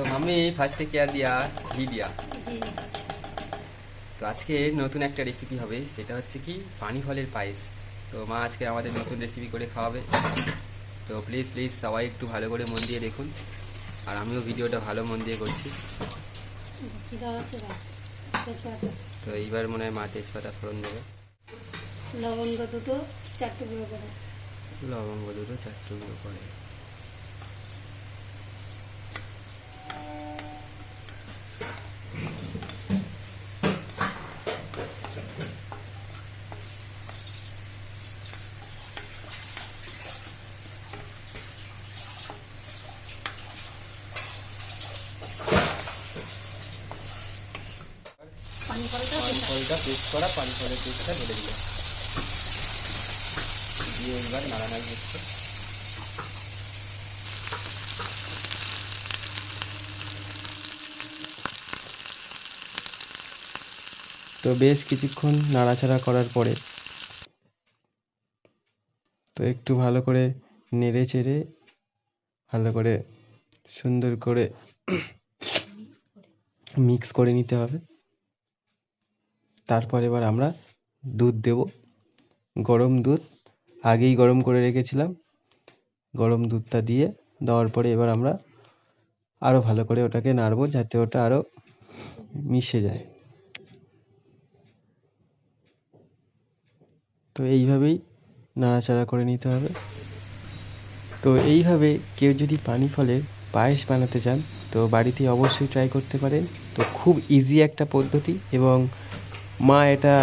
Mummy फार्स्टे क्या दिया घी दिया। তো আজকে নতুন একটা রেসিপি হবে, সেটা হচ্ছে কি পানি ফলের পায়েস। তো মা আজকে আমাদের নতুন রেসিপি করে খাওয়াবে। তো প্লিজ প্লিজ সবাই একটু ভালো করে মন দিয়ে দেখুন, আর আমিও ভিডিওটা ভালো মন দিয়ে করছি। তো এইবার মনে হয় মা তেজপাতা ফোড়ন দেবে। লবঙ্গ দুটো 4 টুকরো করে। লবঙ্গ দুটো 4 টুকরো করে। পানিফলটা পেস্ট করা, পানিফলের পেস্টটা ঢেলে দিল, দিয়ে এবার নাড়ানাড়ি হচ্ছে। তো বেশ কিছুক্ষণ নাড়াচাড়া করার পরে তো একটু ভালো করে নেড়ে চেড়ে ভালো করে সুন্দর করে মিক্স করে নিতে হবে। তারপর এবার আমরা দুধ দেব, গরম দুধ আগেই গরম করে রেখেছিলাম। গরম দুধটা দিয়ে দেওয়ার পরে এবার আমরা আরও ভালো করে ওটাকে নাড়বো, যাতে ওটা আরও মিশে যায়। তো এইভাবেই নাড়াচাড়া করে নিতে হবে। তো এইভাবে কেউ যদি পানি ফলের পায়েস বানাতে চান তো বাড়িতে অবশ্যই ট্রাই করতে পারেন। তো খুব ইজি একটা পদ্ধতি, এবং মা এটা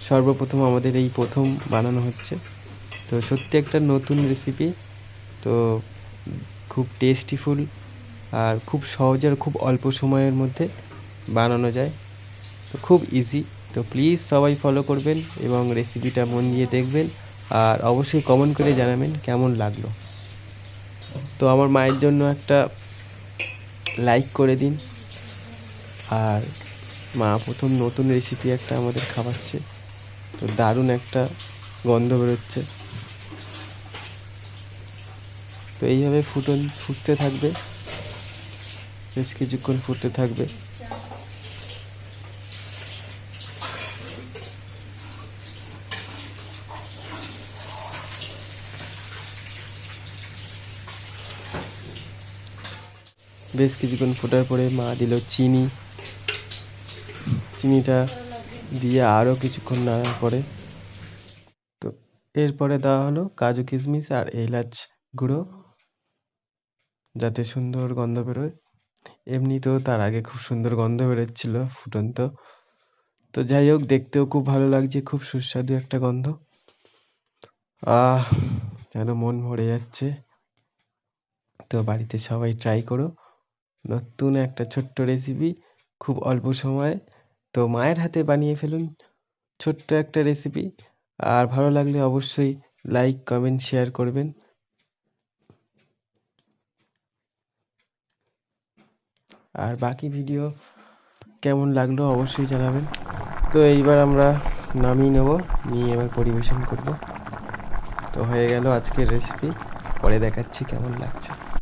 সর্বপ্রথম আমাদের এই প্রথম বানানো হচ্ছে। তো সত্যি একটা নতুন রেসিপি। তো খুব টেস্টিফুল আর খুব সহজে আর খুব অল্প সময়ের মধ্যে বানানো যায়। তো খুব ইজি। তো প্লিজ সবাই ফলো করবেন এবং রেসিপিটা মন দিয়ে দেখবেন, আর অবশ্যই কমেন্ট করে জানাবেন কেমন লাগলো। তো আমার মায়ের জন্য একটা লাইক করে দিন। আর মা প্রথম নতুন রেসিপি একটা আমাদের খাওয়াচ্ছে, তো দারুণ একটা গন্ধ বেরোচ্ছে। তো এইভাবে ফুটতে থাকবে, বেশ কিছুক্ষণ ফুটতে থাকবে। বেশ কিছুক্ষণ ফোটার পরে মা দিল চিনিটা দিয়ে আরও কিছুক্ষণ নাড়ার পরে তো এরপরে দেওয়া হলো কাজু কিশমিশ আর এলাচ গুঁড়ো, যাতে সুন্দর গন্ধ বেরোয়। এমনিতেও তার আগে খুব সুন্দর গন্ধ বেরোচ্ছিল ফুটন্ত। তো যাই হোক, দেখতেও খুব ভালো লাগছে, খুব সুস্বাদু একটা গন্ধ। যেন মন ভরে যাচ্ছে। তো বাড়িতে সবাই ট্রাই করো, নতুন একটা ছোট্ট রেসিপি, খুব অল্প সময়ে। তো মায়ের হাতে বানিয়ে ফেলুন ছোট্ট একটা রেসিপি। আর ভালো লাগলে অবশ্যই লাইক কমেন্ট শেয়ার করবেন। আর বাকি ভিডিও কেমন লাগলো অবশ্যই জানাবেন। তো এইবার আমরা নামিয়ে নেব, নিয়ে এবার পরিবেশন করব। তো হয়ে গেল আজকের রেসিপি, পরে দেখাচ্ছি কেমন লাগছে।